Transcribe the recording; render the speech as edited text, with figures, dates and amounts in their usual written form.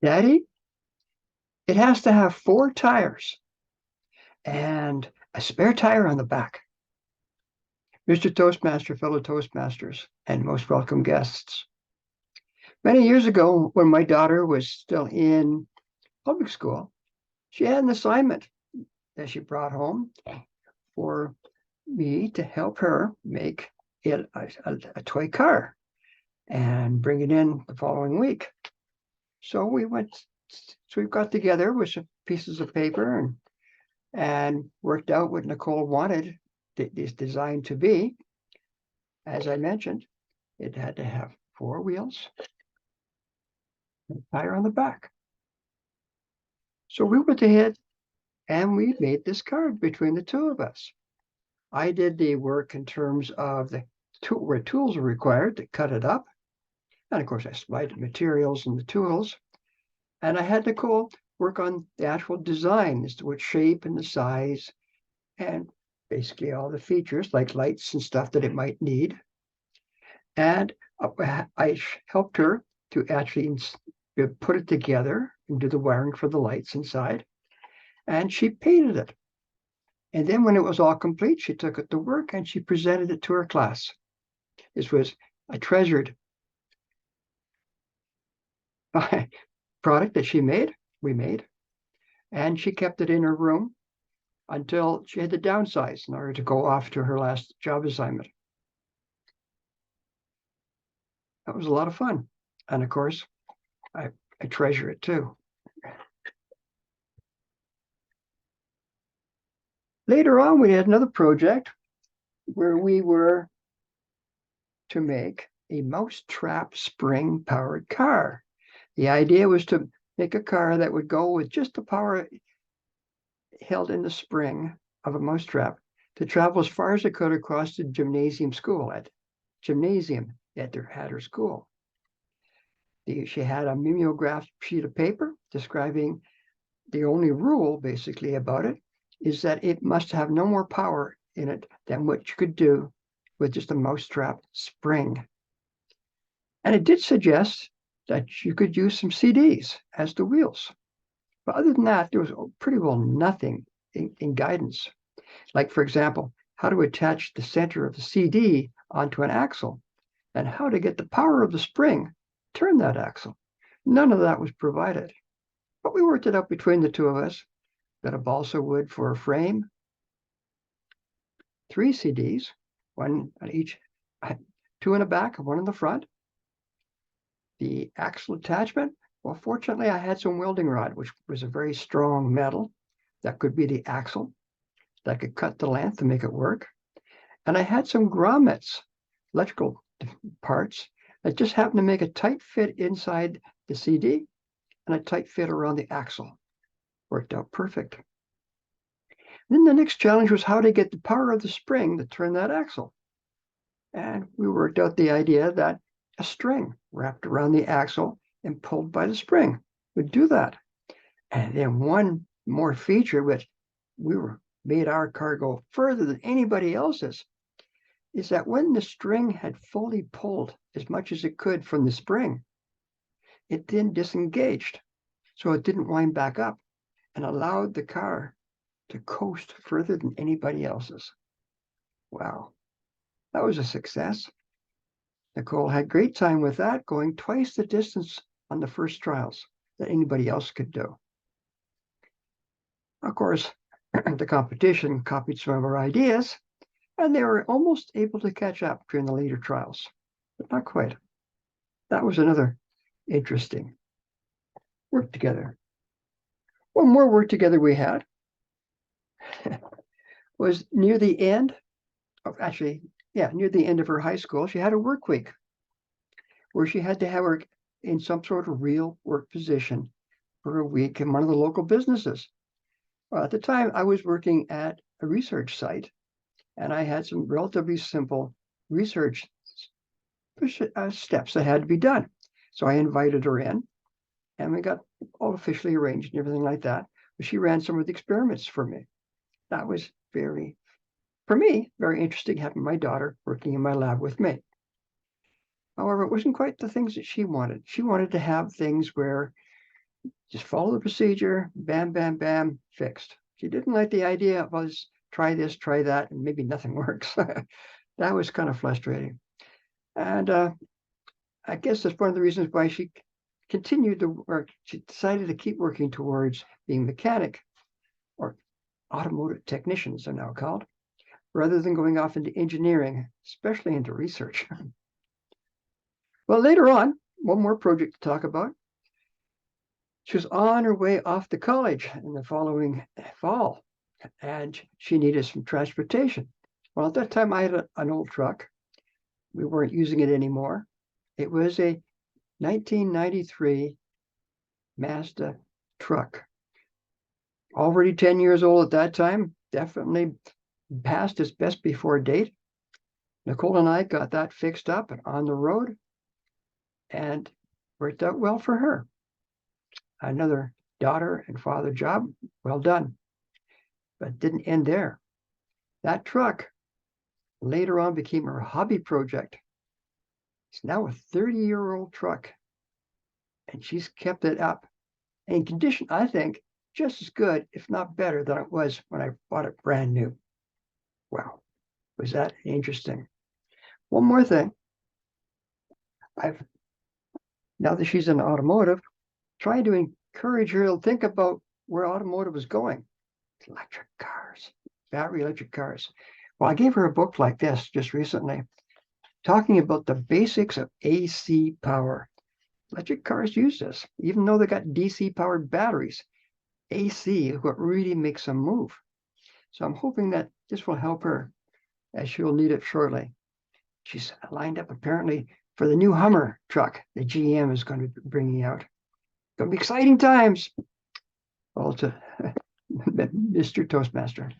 Daddy, it has to have 4 tires and a spare tire on the back. Mr. Toastmaster, fellow Toastmasters, and most welcome guests. Many years ago, when my daughter was still in public school, she had an assignment that she brought home for me to help her make it a toy car and bring it in the following week. So we got together with some pieces of paper and worked out what Nicole wanted this design to be. As I mentioned, it had to have 4 wheels and a tire on the back. So we went ahead and we made this card between the two of us. I did the work in terms of where tools are required to cut it up. And of course, I supplied the materials and the tools. And I had Nicole work on the actual design as to what shape and the size and basically all the features like lights and stuff that it might need. And I helped her to actually put it together and do the wiring for the lights inside. And she painted it. And then when it was all complete, she took it to work and she presented it to her class. This was a treasured product that we made, and she kept it in her room until she had to downsize in order to go off to her last job assignment. That was a lot of fun. And of course, I treasure it too. Later on, we had another project where we were to make a mousetrap spring-powered car. The idea was to make a car that would go with just the power held in the spring of a mousetrap to travel as far as it could across the gymnasium at her school. She had a mimeographed sheet of paper describing the only rule basically about it is that it must have no more power in it than what you could do with just a mousetrap spring. And it did suggest that you could use some CDs as the wheels. But other than that, there was pretty well nothing in guidance. Like, for example, how to attach the center of the CD onto an axle and how to get the power of the spring, turn that axle. None of that was provided. But we worked it out between the two of us. Got a balsa wood for a frame, 3 CDs, one on each, 2 in the back and 1 in the front. The axle attachment, well, fortunately, I had some welding rod, which was a very strong metal that could be the axle, that could cut the length to make it work. And I had some grommets, electrical parts, that just happened to make a tight fit inside the CD and a tight fit around the axle. Worked out perfect. Then the next challenge was how to get the power of the spring to turn that axle. And we worked out the idea that a string wrapped around the axle and pulled by the spring would do that. And then one more feature, which made our car go further than anybody else's, is that when the string had fully pulled as much as it could from the spring, it then disengaged. So it didn't wind back up and allowed the car to coast further than anybody else's. Wow, that was a success. Nicole had great time with that, going twice the distance on the first trials that anybody else could do. Of course, the competition copied some of our ideas, and they were almost able to catch up during the later trials, but not quite. That was another interesting work together. One more work together we had was near the end of near the end of her high school. She had a work week where she had to have work in some sort of real work position for a week in one of the local businesses. Well, at the time, I was working at a research site, and I had some relatively simple research steps that had to be done. So I invited her in, and we got all officially arranged and everything like that. But she ran some of the experiments for me. That was very interesting having my daughter working in my lab with me. However, it wasn't quite the things that she wanted. She wanted to have things where Just follow the procedure, bam, bam, bam, fixed. She didn't like the idea of us try this, try that, and maybe nothing works. That was kind of frustrating. And I guess that's one of the reasons why she continued to work. She decided to keep working towards being mechanic, or automotive technicians are now called, rather than going off into engineering, especially into research. Well, later on, one more project to talk about. She was on her way off to college in the following fall, and she needed some transportation. Well, at that time, I had an old truck. We weren't using it anymore. It was a 1993 Mazda truck. Already 10 years old at that time, definitely past its best before date. Nicole and I got that fixed up and on the road, and worked out well for her. Another daughter and father job, well done. But it didn't end there. That truck later on became her hobby project. It's now a 30-year-old truck, and she's kept it up in condition, I think, just as good, if not better, than it was when I bought it brand new. Wow, was that interesting? One more thing. Now that she's in automotive, trying to encourage her to think about where automotive is going. Electric cars, battery electric cars. Well, I gave her a book like this just recently, talking about the basics of AC power. Electric cars use this, even though they got DC powered batteries. AC is what really makes them move. So I'm hoping that this will help her, as she'll need it shortly. She's lined up apparently for the new Hummer truck that GM is going to be bringing out. Going to be exciting times. Well, to Mr. Toastmaster.